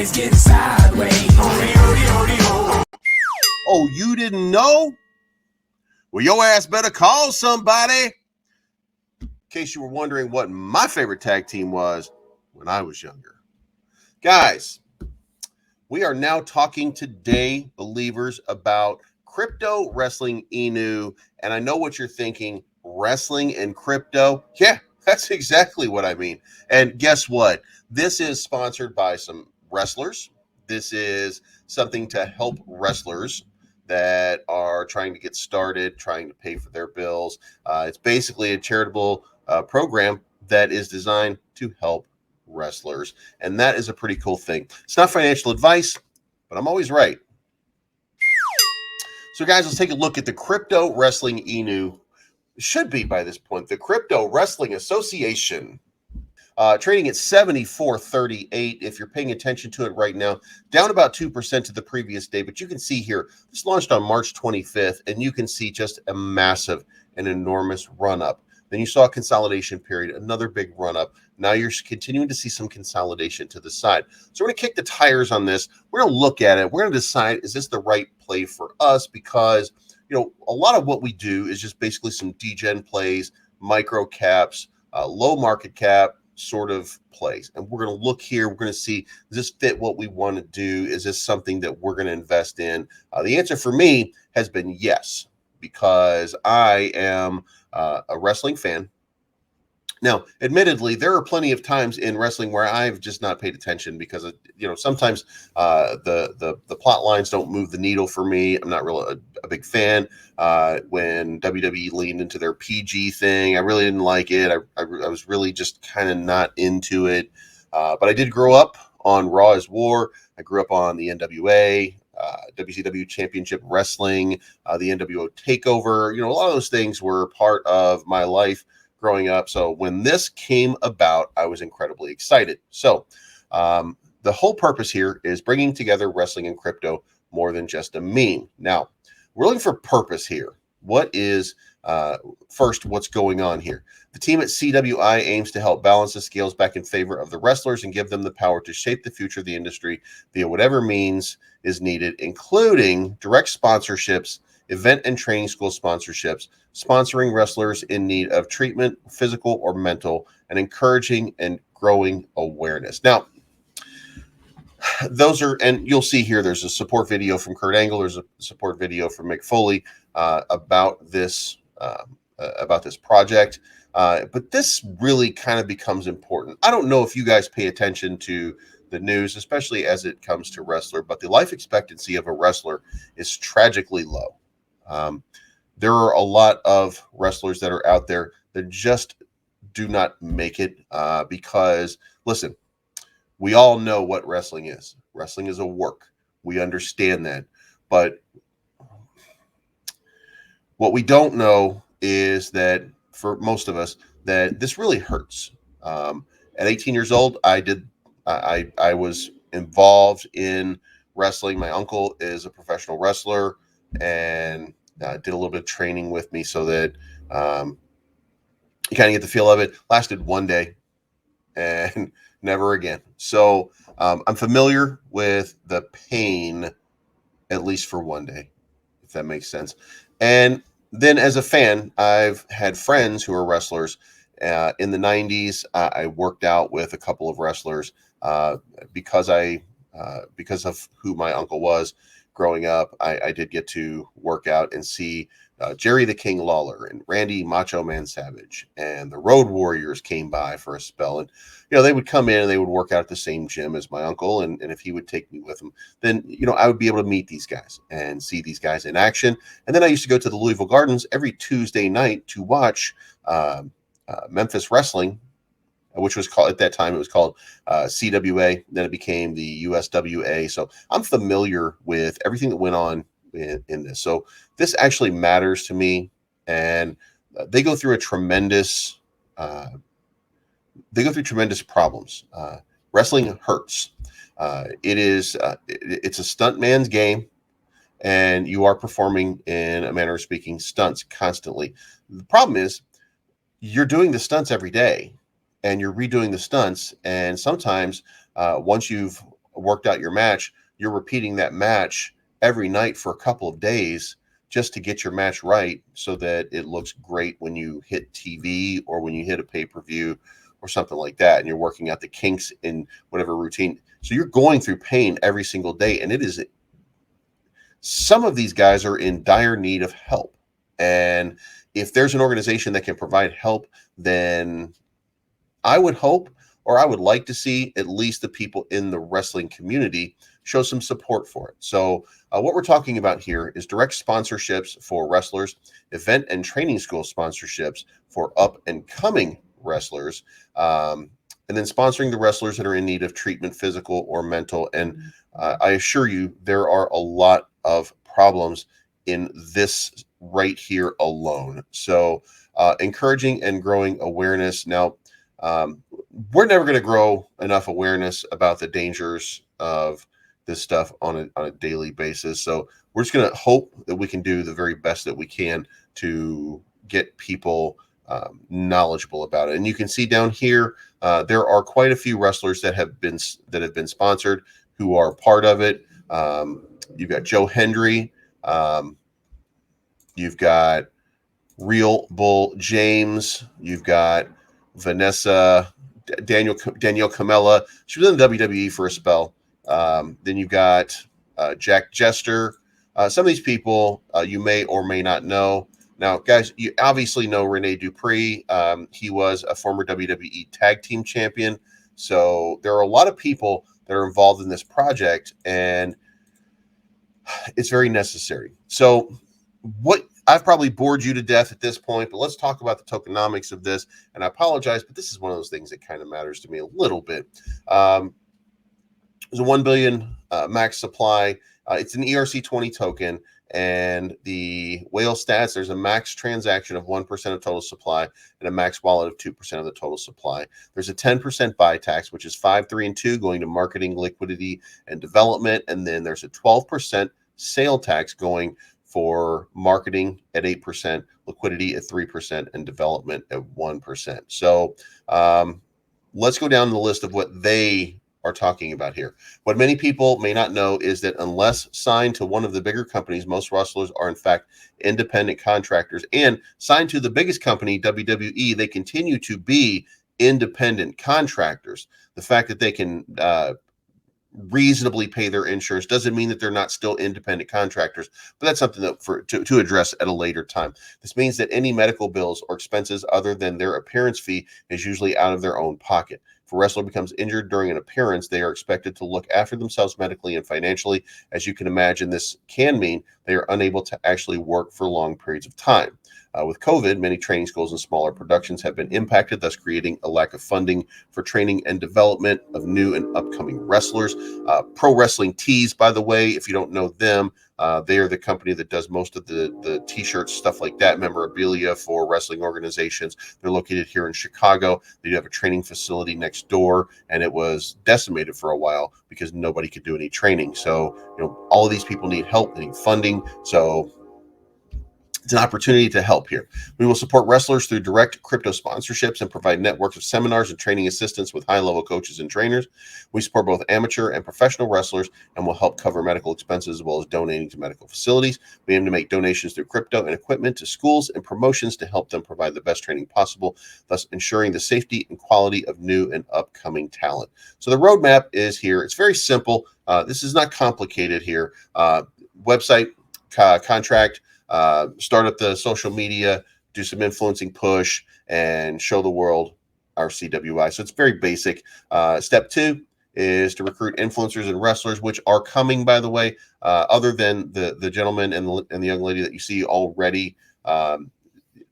Everybody's getting sideways. Oh, you didn't know? Well, your ass better call somebody. In case you were wondering what my favorite tag team was when I was younger. Guys, we are now talking today, believers, about crypto Wrestling INU. And I know what you're thinking, wrestling and crypto. Yeah, that's exactly what I mean. And guess what? This is sponsored by some wrestlers. This is something to help wrestlers that are trying to get started, trying to pay for their bills. It's basically a charitable program that is designed to help wrestlers. And that is a pretty cool thing. It's not financial advice, but I'm always right. So guys, let's take a look at the Crypto Wrestling INU. It should be by this point, the Crypto Wrestling Association. Trading at 74.38. If you're paying attention to it right now, down about 2% to the previous day. But you can see here, this launched on March 25th, and you can see just a massive and enormous run up. Then you saw a consolidation period, another big run up. Now you're continuing to see some consolidation to the side. So we're going to kick the tires on this. We're going to look at it. We're going to decide, is this the right play for us? Because, you know, a lot of what we do is just basically some degen plays, micro caps, low market cap sort of plays. And we're going to look here. We're going to see, does this fit what we want to do? Is this something that we're going to invest in? The answer for me has been yes, because I am a wrestling fan. Now, admittedly, there are plenty of times in wrestling where I've just not paid attention because, sometimes the plot lines don't move the needle for me. I'm not really a big fan. When WWE leaned into their PG thing, I really didn't like it. I was really just kind of not into it. But I did grow up on Raw is War. I grew up on the NWA. WCW Championship Wrestling, the NWO Takeover. A lot of those things were part of my life growing up. So when this came about, I was incredibly excited. So the whole purpose here is bringing together wrestling and crypto more than just a meme. Now, we're looking for purpose here. What is, first, what's going on here? The team at CWI aims to help balance the scales back in favor of the wrestlers and give them the power to shape the future of the industry via whatever means is needed, including direct sponsorships, event and training school sponsorships, sponsoring wrestlers in need of treatment, physical or mental, and encouraging and growing awareness. Now, those are, and you'll see here, there's a support video from Kurt Angle, there's a support video from Mick Foley about this project. But this really kind of becomes important. I don't know if you guys pay attention to the news, especially as it comes to wrestler, but the life expectancy of a wrestler is tragically low. There are a lot of wrestlers that are out there that just do not make it because, listen, we all know what wrestling is. Wrestling is a work. We understand that. But what we don't know is that for most of us, that this really hurts. At 18 years old, I was involved in wrestling. My uncle is a professional wrestler and did a little bit of training with me so that you kind of get the feel of it. Lasted one day and never again. So I'm familiar with the pain, at least for one day, if that makes sense. And then as a fan, I've had friends who are wrestlers. In the 90s, I worked out with a couple of wrestlers because of who my uncle was. Growing up, I did get to work out and see Jerry the King Lawler and Randy Macho Man Savage, and the Road Warriors came by for a spell. And, they would come in and they would work out at the same gym as my uncle. And if he would take me with him, then, I would be able to meet these guys and see these guys in action. And then I used to go to the Louisville Gardens every Tuesday night to watch Memphis Wrestling, which was called, at that time, it was called CWA. Then it became the USWA. So I'm familiar with everything that went on in this. So this actually matters to me. And they go through tremendous problems. Wrestling hurts. It's a stunt man's game. And you are performing, in a manner of speaking, stunts constantly. The problem is you're doing the stunts every day. And you're redoing the stunts, and sometimes once you've worked out your match, you're repeating that match every night for a couple of days just to get your match right so that it looks great when you hit TV or when you hit a pay-per-view or something like that, and you're working out the kinks in whatever routine. So you're going through pain every single day, and it is, some of these guys are in dire need of help. And if there's an organization that can provide help, then I would hope, or I would like to see, at least the people in the wrestling community show some support for it. So what we're talking about here is direct sponsorships for wrestlers, event and training school sponsorships for up and coming wrestlers, and then sponsoring the wrestlers that are in need of treatment, physical or mental. And I assure you, there are a lot of problems in this right here alone. So encouraging and growing awareness. Now, we're never going to grow enough awareness about the dangers of this stuff on a daily basis. So we're just going to hope that we can do the very best that we can to get people knowledgeable about it. And you can see down here, there are quite a few wrestlers that have been sponsored who are part of it. You've got Joe Hendry. You've got Real Bull James. You've got Vanessa, Danielle Camella. She was in the WWE for a spell. Then you've got Jack Jester. Some of these people you may or may not know. Now, guys, you obviously know Rene Dupree. He was a former WWE Tag Team Champion. So there are a lot of people that are involved in this project, and it's very necessary. So what I've probably bored you to death at this point, but let's talk about the tokenomics of this. And I apologize, but this is one of those things that kind of matters to me a little bit. There's a 1 billion max supply. It's an ERC20 token, and the whale stats, there's a max transaction of 1% of total supply and a max wallet of 2% of the total supply. There's a 10% buy tax, which is 5, 3, and 2 going to marketing, liquidity, and development. And then there's a 12% sale tax going for marketing at 8%, liquidity at 3%, and development at 1%. So let's go down the list of what they are talking about here. What many people may not know is that unless signed to one of the bigger companies, most wrestlers are in fact independent contractors, and signed to the biggest company, WWE, they continue to be independent contractors. The fact that they can reasonably pay their insurance doesn't mean that they're not still independent contractors, but that's something that to address at a later time. This means that any medical bills or expenses other than their appearance fee is usually out of their own pocket. If a wrestler becomes injured during an appearance, they are expected to look after themselves medically and financially. As you can imagine, this can mean they are unable to actually work for long periods of time. With COVID, many training schools and smaller productions have been impacted, thus creating a lack of funding for training and development of new and upcoming wrestlers. Pro Wrestling Tees, by the way, if you don't know them, they are the company that does most of the t-shirts, stuff like that, memorabilia for wrestling organizations. They're located here in Chicago. They do have a training facility next door, and it was decimated for a while because nobody could do any training. So, all of these people need help, they need funding. So it's an opportunity to help here. We will support wrestlers through direct crypto sponsorships and provide networks of seminars and training assistance with high-level coaches and trainers. We support both amateur and professional wrestlers and will help cover medical expenses as well as donating to medical facilities. We aim to make donations through crypto and equipment to schools and promotions to help them provide the best training possible, thus ensuring the safety and quality of new and upcoming talent. So the roadmap is here. It's very simple. This is not complicated here. Website, contract, start up the social media, do some influencing push, and show the world our CWI. So it's very basic. Step 2 is to recruit influencers and wrestlers, which are coming, by the way, other than the gentleman and the young lady that you see already.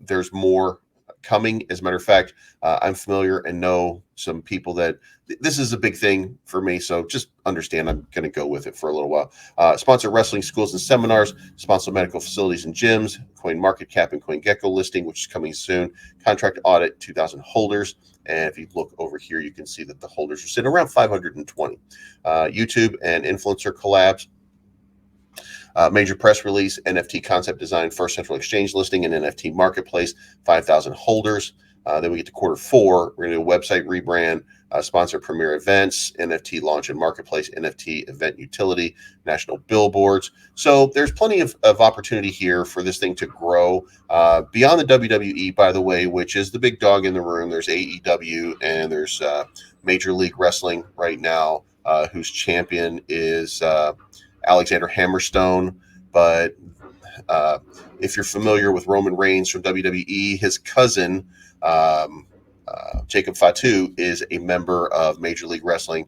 There's more coming. As a matter of fact, I'm familiar and know some people that this is a big thing for me. So just understand I'm going to go with it for a little while. Sponsor wrestling schools and seminars, sponsor medical facilities and gyms, Coin Market Cap and CoinGecko listing, which is coming soon. Contract audit 2,000 holders. And if you look over here, you can see that the holders are sitting around 520. YouTube and influencer collabs. Major press release, NFT concept design, first central exchange listing and NFT marketplace, 5,000 holders. Then we get to quarter four. We're going to do a website rebrand, sponsor premier events, NFT launch and marketplace, NFT event utility, national billboards. So there's plenty of opportunity here for this thing to grow beyond the WWE, by the way, which is the big dog in the room. There's AEW and there's Major League Wrestling right now, whose champion is Alexander Hammerstone. But if you're familiar with Roman Reigns from WWE, his cousin, Jacob Fatu, is a member of Major League Wrestling.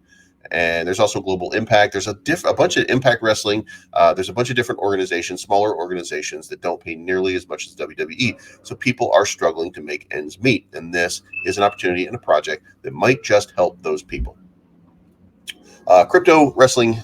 And there's also Global Impact. There's a bunch of Impact Wrestling. There's a bunch of different organizations, smaller organizations that don't pay nearly as much as WWE. So people are struggling to make ends meet. And this is an opportunity and a project that might just help those people. Crypto Wrestling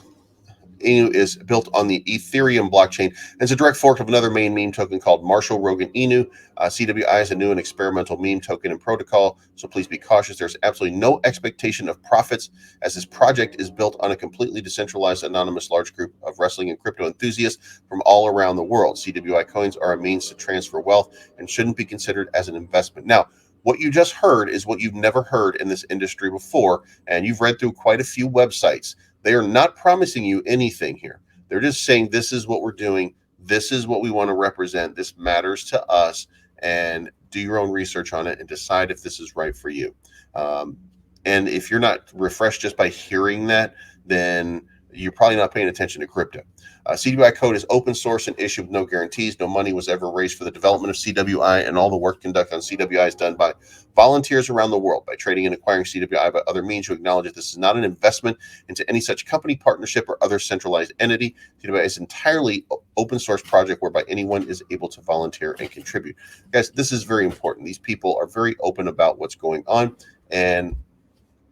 INU is built on the Ethereum blockchain and it's a direct fork of another main meme token called Marshall Rogan INU. CWI is a new and experimental meme token and protocol, so please be cautious. There's absolutely no expectation of profits as this project is built on a completely decentralized, anonymous large group of wrestling and crypto enthusiasts from all around the world. CWI coins are a means to transfer wealth and shouldn't be considered as an investment. Now, what you just heard is what you've never heard in this industry before, and you've read through quite a few websites. They are not promising you anything here. They're just saying, this is what we're doing. This is what we want to represent. This matters to us, and do your own research on it and decide if this is right for you. And if you're not refreshed just by hearing that, then you're probably not paying attention to crypto. CWI code is open source and issued with no guarantees. No money was ever raised for the development of CWI, and all the work conducted on CWI is done by volunteers around the world. By trading and acquiring CWI by other means, you acknowledge that this is not an investment into any such company, partnership, or other centralized entity. CWI is entirely open source project whereby anyone is able to volunteer and contribute. Guys, this is very important. These people are very open about what's going on, and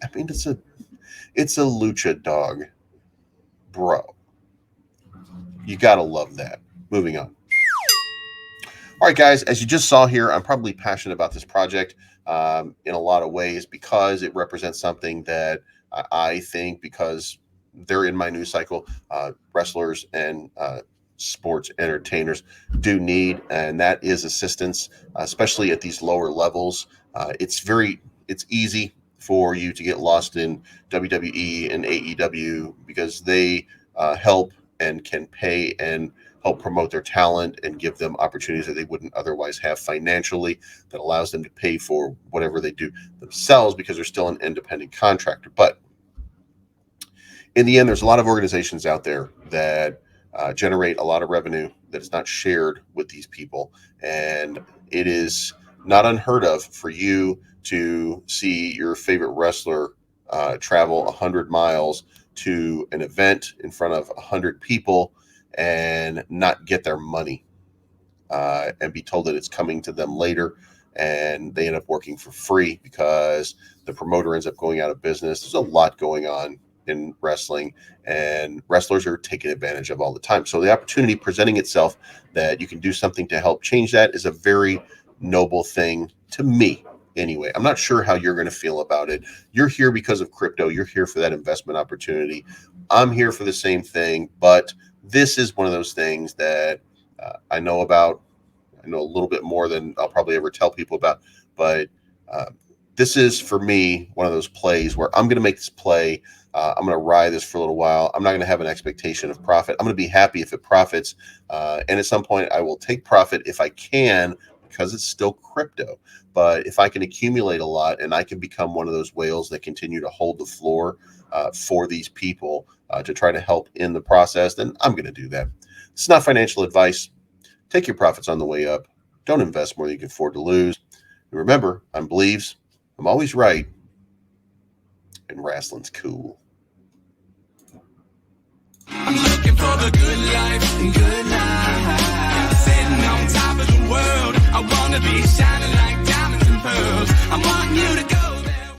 I mean, it's a lucha dog, bro. You gotta love that. Moving on. All right, guys, as you just saw here, I'm probably passionate about this project in a lot of ways because it represents something that I think, because they're in my news cycle, wrestlers and sports entertainers do need, and that is assistance, especially at these lower levels. It's easy for you to get lost in WWE and AEW because they help and can pay and help promote their talent and give them opportunities that they wouldn't otherwise have financially, that allows them to pay for whatever they do themselves because they're still an independent contractor. But in the end, there's a lot of organizations out there that generate a lot of revenue that is not shared with these people. And it is not unheard of for you to see your favorite wrestler travel 100 miles to an event in front of 100 people and not get their money and be told that it's coming to them later, and they end up working for free because the promoter ends up going out of business. There's a lot going on in wrestling, and wrestlers are taken advantage of all the time. So the opportunity presenting itself that you can do something to help change that is a very noble thing to me. Anyway, I'm not sure how you're going to feel about it. You're here because of crypto. You're here for that investment opportunity. I'm here for the same thing, but this is one of those things that I know about. I know a little bit more than I'll probably ever tell people about, but this is, for me, one of those plays where I'm going to make this play. I'm going to ride this for a little while. I'm not going to have an expectation of profit. I'm going to be happy if it profits. And at some point, I will take profit if I can, because it's still crypto. But if I can accumulate a lot and I can become one of those whales that continue to hold the floor for these people to try to help in the process, then I'm going to do that. It's not financial advice. Take your profits on the way up. Don't invest more than you can afford to lose. And remember, I'm Believes. I'm always right. And wrestling's cool. I'm looking for the good